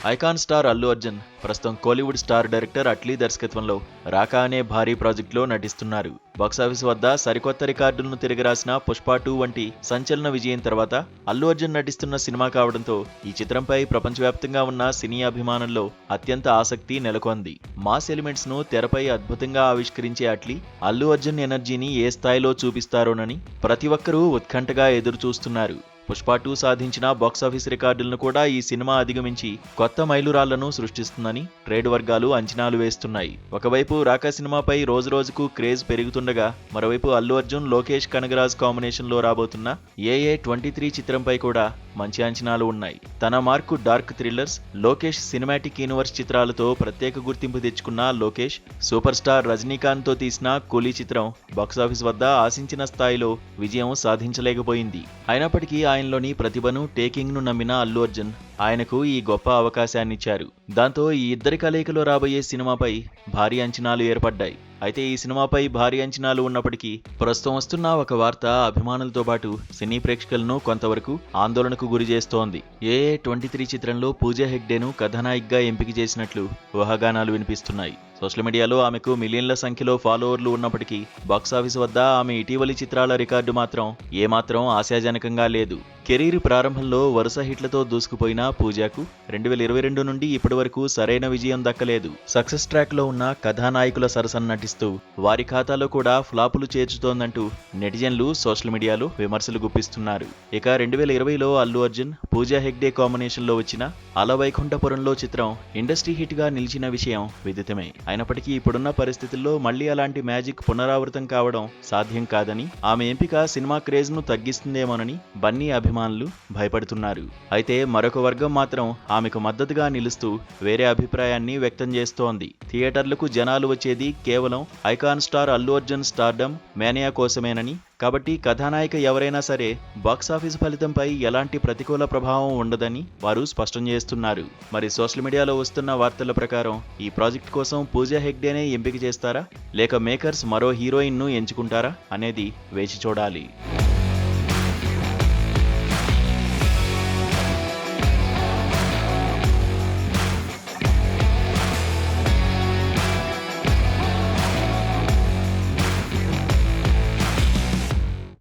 Icon star Allu Arjun ప్రస్తుతం Kollywood star director Atlee దర్శకత్వంలో రాకా అనే భారీ ప్రాజెక్టులో నటిస్తున్నారు. బాక్సాఫీస్ వద్ద సరికొత్త రికార్డులను తిరగరాసిన పుష్ప 2 వంటి సంచలన విజయం తర్వాత అల్లు అర్జున్ నటిస్తున్న సినిమా కావడంతో ఈ చిత్రంపై ప్రపంచవ్యాప్తంగా ఉన్న సినీ అభిమానుల్లో అత్యంత ఆసక్తి నెలకొంది. మాస్ ఎలిమెంట్స్ ను తెరపై అద్భుతంగా ఆవిష్కరించే అట్లీ అల్లు అర్జున్ ఎనర్జీని ఏ స్థాయిలో చూపిస్తారోనని ప్రతి ఒక్కరూ ఉత్కంఠగా ఎదురు చూస్తున్నారు. పుష్ప 2 సాధించిన బాక్సాఫీస్ రికార్డులను కూడా ఈ సినిమా అధిగమించి కొత్త మైలురాళ్లను సృష్టిస్తుందని ట్రేడ్ వర్గాలు అంచనాలు వేస్తున్నాయి. ఒకవైపు రాకా సినిమాపై రోజురోజుకు క్రేజ్ పెరుగుతుండగా మరోవైపు అల్లు అర్జున్ లోకేష్ కనగరాజ్ కాంబినేషన్లో రాబోతున్న AA 23 చిత్రంపై కూడా మంచి అంచనాలు ఉన్నాయి. తన mark dark thrillers, Lokesh cinematic universe చిత్రాలతో ప్రత్యేక గుర్తింపు తెచ్చుకున్న లోకేష్ సూపర్ స్టార్ రజనీకాంత్ తో తీసిన కూలీ చిత్రం బాక్సాఫీస్ వద్ద ఆశించిన స్థాయిలో విజయం సాధించలేకపోయింది. అయినప్పటికీ ఆయనలోని ప్రతిభను, టేకింగ్ ను నమ్మిన అల్లు అర్జున్ ఆయనకు ఈ గొప్ప అవకాశాన్నిచ్చారు. దాంతో ఈ ఇద్దరి కలయికలో రాబోయే సినిమాపై భారీ అంచనాలు ఏర్పడ్డాయి. అయితే ఈ సినిమాపై భారీ అంచనాలు ఉన్నప్పటికీ ప్రస్తుతం వస్తున్న ఒక వార్త అభిమానులతో పాటు సినీ ప్రేక్షకులను కొంతవరకు ఆందోళనకు గురి చేస్తోంది. AA 23 చిత్రంలో పూజా హెగ్డేను కథానాయికగా ఎంపిక చేసినట్లు ఊహాగానాలు వినిపిస్తున్నాయి. సోషల్ మీడియాలో ఆమెకు మిలియన్ల సంఖ్యలో ఫాలోవర్లు ఉన్నప్పటికీ బాక్సాఫీస్ వద్ద ఆమె ఇటీవలి చిత్రాల రికార్డు మాత్రం ఏమాత్రం ఆశాజనకంగా లేదు. కెరీర్ ప్రారంభంలో వరుస హిట్లతో దూసుకుపోయిన పూజాకు 2022 నుండి ఇప్పటి వరకు సరైన విజయం దక్కలేదు. సక్సెస్ ట్రాక్ లో ఉన్న కథానాయకుల సరసన నటిస్తూ వారి ఖాతాలో కూడా ఫ్లాపులు చేర్చుతోందంటూ నెటిజన్లు సోషల్ మీడియాలో విమర్శలు గుప్పిస్తున్నారు. ఇక 2020లో అల్లు అర్జున్, పూజా హెగ్డే కాంబినేషన్ లో వచ్చిన అలవైకుంఠపురంలో చిత్రం ఇండస్ట్రీ హిట్ గా నిలిచిన విషయం విదితమే. అయినప్పటికీ ఇప్పుడున్న పరిస్థితుల్లో మళ్లీ అలాంటి మ్యాజిక్ పునరావృతం కావడం సాధ్యం కాదని, ఆమె ఎంపిక సినిమా క్రేజ్ ను తగ్గిస్తుందేమోనని బన్నీ అభిమానులు భయపడుతున్నారు. అయితే మరొక వర్గం మాత్రం ఆమెకు మద్దతుగా నిలుస్తూ వేరే అభిప్రాయాన్ని వ్యక్తం చేస్తోంది. థియేటర్లకు జనాలు వచ్చేది కేవలం icon star Allu Arjun stardom, mania కోసమేనని, కాబట్టి కథానాయిక ఎవరైనా సరే బాక్సాఫీస్ ఫలితంపై ఎలాంటి ప్రతికూల ప్రభావం ఉండదని వారు స్పష్టం చేస్తున్నారు. మరి సోషల్ మీడియాలో వస్తున్న వార్తల ప్రకారం ఈ ప్రాజెక్ట్ కోసం పూజా హెగ్డేనే ఎంపిక చేస్తారా, లేక మేకర్స్ మరో హీరోయిన్ ను ఎంచుకుంటారా అనేది వేచి చూడాలి.